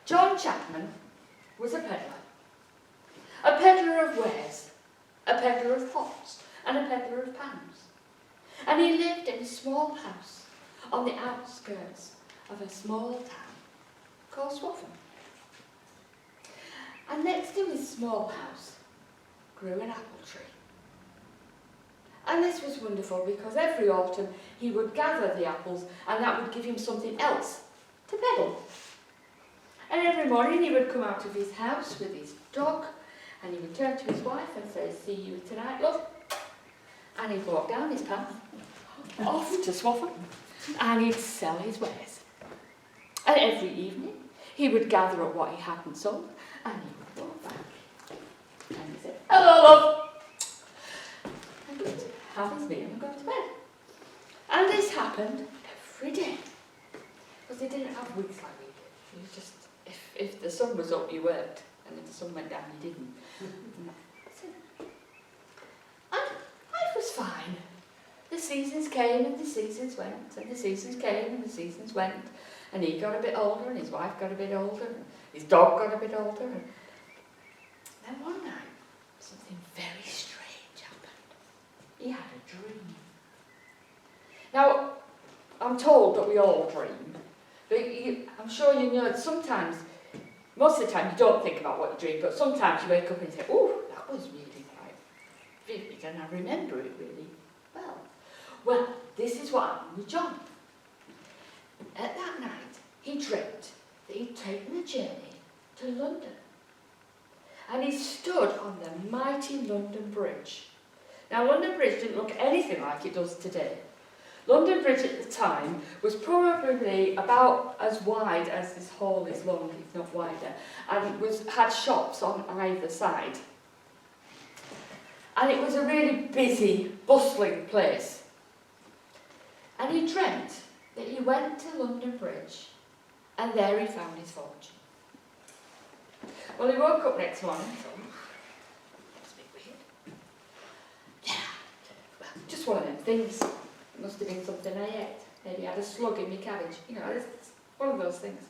John Chapman was a peddler of wares, a peddler of pots, and a peddler of pans. And he lived in a small house on the outskirts of a small town called Swaffham. And next to his small house grew an apple tree. And this was wonderful because every autumn he would gather the apples and that would give him something else to peddle. And every morning he would come out of his house with his dog and he would turn to his wife and say, "See you tonight, love." And he'd walk down his path, off to Swaffham, and he'd sell his wares. And every evening he would gather up what he hadn't sold and he would walk back. And he'd say, "Hello, love." And he'd have his meal and go to bed. And this happened every day. Because they didn't have weeks like we did. It was just, if the sun was up, you worked. And if the sun went down, you didn't. And life was fine. The seasons came and the seasons went. And the seasons came and the seasons went. And he got a bit older and his wife got a bit older. And his dog got a bit older. And then one night, something very strange happened. He had a dream. Now, I'm told that we all dream. But I'm sure you know that sometimes, most of the time you don't think about what you dream, but sometimes you wake up and you say, "Oh, that was really quite vivid and I remember it really well." Well, this is what happened with John. At that night, he dreamt that he'd taken a journey to London. And he stood on the mighty London Bridge. Now, London Bridge didn't look anything like it does today. London Bridge at the time was probably about as wide as this hall is long, if not wider, and had shops on either side. And it was a really busy, bustling place. And he dreamt that he went to London Bridge, and there he found his fortune. Well, he woke up next morning and thought, "That's a bit weird." Yeah, well, just one of them things. It must have been something I ate. Maybe I had a slug in my cabbage. You know, it's one of those things.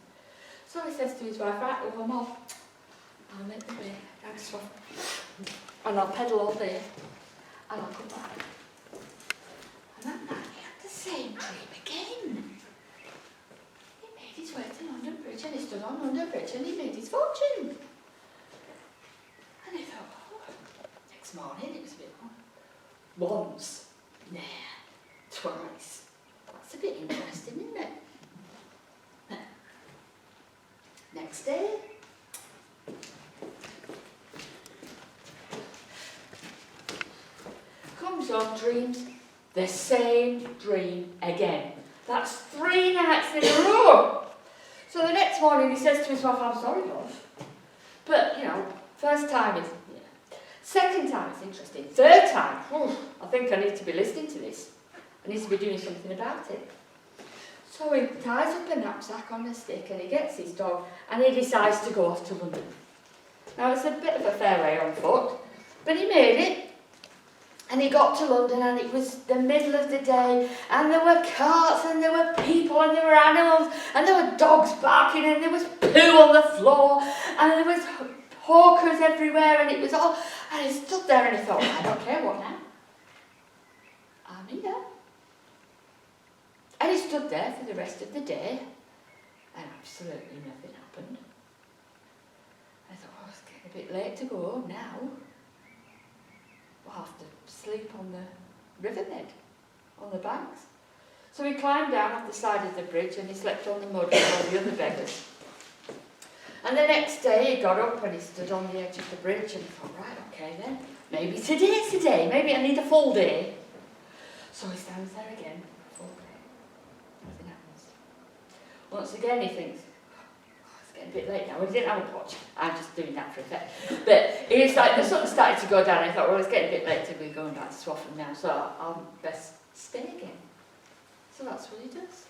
So he says to his wife, "Right, well, I'm off. I'll make the way down to Swaffham. And I'll peddle all day. And I'll come back." And that night he had the same dream again. He made his way to London Bridge and he stood on London Bridge and he made his fortune. And he thought, next morning it was a bit once. Nah. Twice. That's a bit interesting, isn't it? Next day. Comes on, dreams the same dream again. That's 3 nights in a row. So the next morning he says to his wife, "I'm sorry, love. But, you know, first time is, second time is interesting. Third time, I think I need to be listening to this. I need to be doing something about it." So he ties up a knapsack on a stick and he gets his dog and he decides to go off to London. Now it's a bit of a fair way on foot, but he made it. And he got to London and it was the middle of the day and there were carts and there were people and there were animals and there were dogs barking and there was poo on the floor and there was hawkers everywhere and it was all... And he stood there and he thought, "I don't care, what now? I'm here." And he stood there for the rest of the day, and absolutely nothing happened. I thought, "Oh, it's getting a bit late to go home now. We'll have to sleep on the riverbed, on the banks." So he climbed down off the side of the bridge and he slept on the mud with all the other beggars. And the next day he got up and he stood on the edge of the bridge and he thought, "Right, okay then, maybe today's the day, maybe I need a full day." So he stands there again. Nothing happens. Once again he thinks, "It's getting a bit late now." Well, he didn't have a watch. I'm just doing that for effect. But it's like the sun started to go down and I thought, "Well, it's getting a bit late to be going back to Swaffham now, so I'll best stay again." So that's what he does.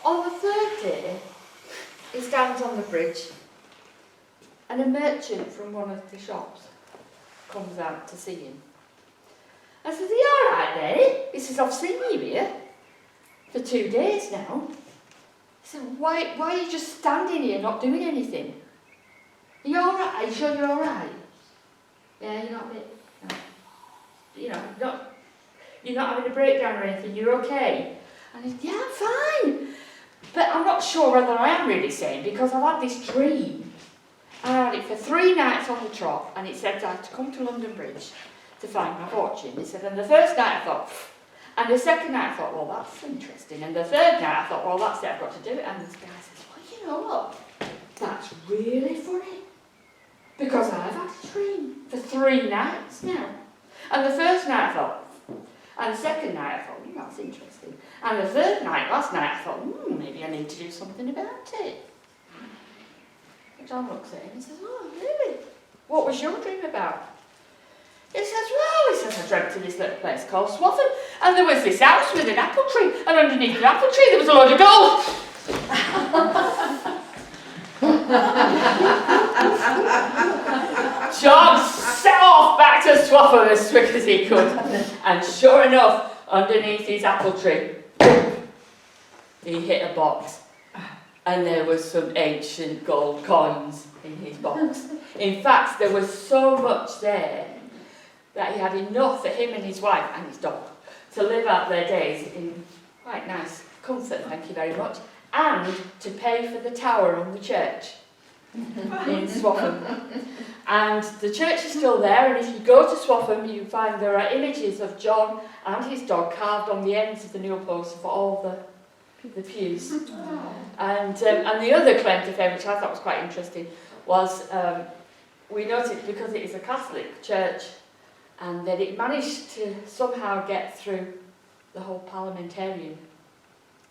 On the third day, he stands on the bridge and a merchant from one of the shops comes out to see him. I says, "Are you all right there?" He says, "I've seen you here for 2 days now." He said, why are you just standing here not doing anything? Are you alright? Are you sure you're alright? Yeah, you're not a bit, you're not having a breakdown or anything, you're okay? And he said, yeah, I'm fine. But I'm not sure whether I am really sane, because I've had this dream. And I had it for 3 nights on the trot, and it said I had to come to London Bridge to find my fortune. He said, and the first night I thought, and the second night I thought, well, that's interesting. And the third night I thought, well, that's it, I've got to do it. And this guy says, well, you know what? That's really funny. Because I've had a dream for 3 nights now. And the first night I thought, and the second night I thought, that's interesting. And the third night, last night, I thought, maybe I need to do something about it. And John looks at him and says, oh, really? What was your dream about? He says, I dreamt of this little place called Swaffham, and there was this house with an apple tree, and underneath the apple tree there was a load of gold. John set off back to Swaffham as quick as he could, and sure enough, underneath his apple tree, he hit a box, and there was some ancient gold coins in his box. In fact, there was so much there that he had enough for him and his wife and his dog to live out their days in quite nice comfort, thank you very much, and to pay for the tower on the church in Swaffham. And the church is still there, and if you go to Swaffham, you find there are images of John and his dog carved on the ends of the newel posts for all the pews. And the other claim to fame, which I thought was quite interesting, was we noticed because it is a Catholic church, and that it managed to somehow get through the whole parliamentarian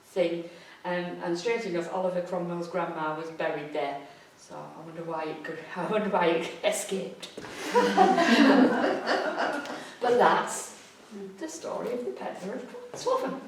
thing. And strangely enough, Oliver Cromwell's grandma was buried there. So I wonder why it escaped. But that's the story of the Peddlar of Swaffham.